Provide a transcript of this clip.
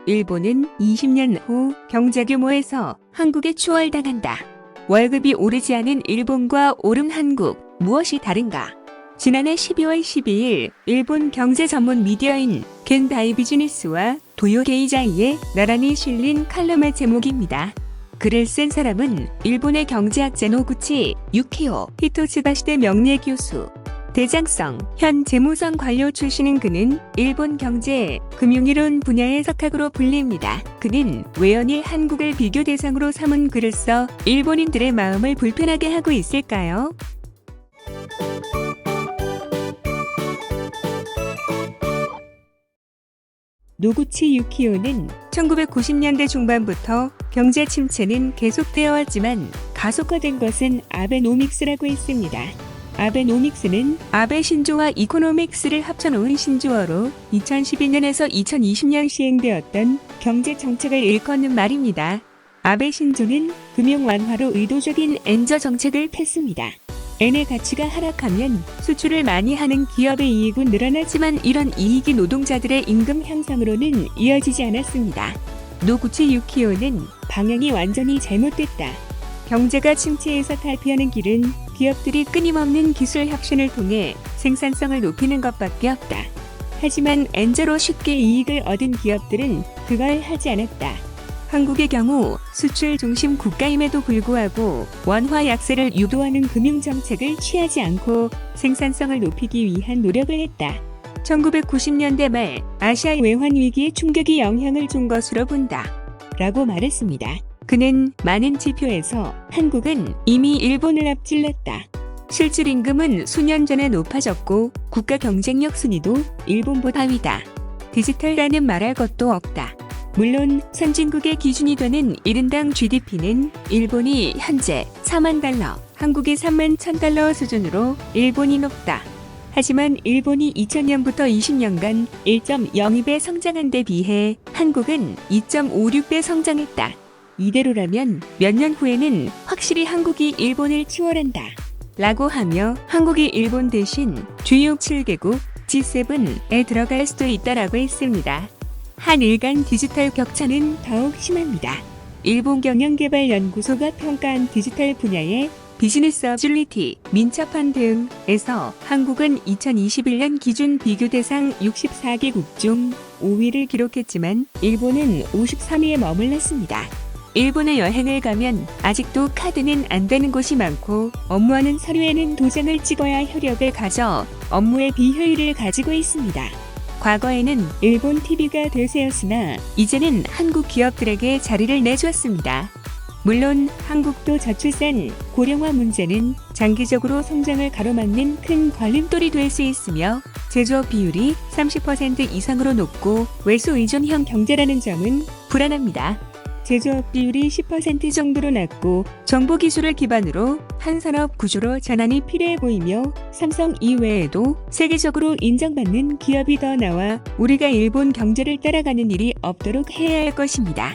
일본은 20년 후 경제 규모에서 한국에 추월당한다. 월급이 오르지 않은 일본과 오른 한국, 무엇이 다른가? 지난해 12월 12일 일본 경제 전문 미디어인 겐다이 비즈니스와 도요 게이자이에 나란히 실린 칼럼의 제목입니다. 글을 쓴 사람은 일본의 경제학자 노구치 유키오 히토츠다시대 명예 교수. 대장성, 현 재무성 관료 출신인 그는 일본 경제, 금융이론 분야의 석학으로 불립니다. 그는 외연히 한국을 비교 대상으로 삼은 글을 써 일본인들의 마음을 불편하게 하고 있을까요? 노구치 유키오는 1990년대 중반부터 경제 침체는 계속되어 왔지만 가속화된 것은 아베노믹스라고 했습니다. 아베노믹스는 아베 신조와 이코노믹스를 합쳐놓은 신조어로 2012년에서 2020년 시행되었던 경제 정책을 일컫는 말입니다. 아베 신조는 금융 완화로 의도적인 엔저 정책을 폈습니다. 엔의 가치가 하락하면 수출을 많이 하는 기업의 이익은 늘어나지만 이런 이익이 노동자들의 임금 향상으로는 이어지지 않았습니다. 노구치 유키오는 방향이 완전히 잘못됐다. 경제가 침체에서 탈피하는 길은 기업들이 끊임없는 기술 혁신을 통해 생산성을 높이는 것밖에 없다. 하지만 엔저로 쉽게 이익을 얻은 기업들은 그걸 하지 않았다. 한국의 경우 수출 중심 국가임에도 불구하고 원화 약세를 유도하는 금융정책을 취하지 않고 생산성을 높이기 위한 노력을 했다. 1990년대 말 아시아 외환 위기에 충격이 영향을 준 것으로 본다. 라고 말했습니다. 그는 많은 지표에서 한국은 이미 일본을 앞질렀다. 실질 임금은 수년 전에 높아졌고 국가 경쟁력 순위도 일본보다 위다. 디지털라는 말할 것도 없다. 물론 선진국의 기준이 되는 1인당 GDP는 일본이 현재 4만 달러, 한국이 3만 1,000달러 수준으로 일본이 높다. 하지만 일본이 2000년부터 20년간 1.02배 성장한 데 비해 한국은 2.56배 성장했다. 이대로라면 몇 년 후에는 확실히 한국이 일본을 추월한다. 라고 하며 한국이 일본 대신 주요 7개국 G7에 들어갈 수도 있다라고 했습니다. 한일 간 디지털 격차는 더욱 심합니다. 일본 경영개발연구소가 평가한 디지털 분야의 비즈니스 어질리티, 민첩한 등에서 한국은 2021년 기준 비교 대상 64개국 중 5위를 기록했지만 일본은 53위에 머물렀습니다. 일본에 여행을 가면 아직도 카드는 안 되는 곳이 많고 업무하는 서류에는 도장을 찍어야 효력을 가져 업무의 비효율을 가지고 있습니다. 과거에는 일본 TV가 대세였으나 이제는 한국 기업들에게 자리를 내줬습니다. 물론 한국도 저출산, 고령화 문제는 장기적으로 성장을 가로막는 큰 걸림돌이 될 수 있으며 제조업 비율이 30% 이상으로 높고 외수 의존형 경제라는 점은 불안합니다. 제조업 비율이 10% 정도로 낮고 정보기술을 기반으로 한 산업 구조로 전환이 필요해 보이며 삼성 이외에도 세계적으로 인정받는 기업이 더 나와 우리가 일본 경제를 따라가는 일이 없도록 해야 할 것입니다.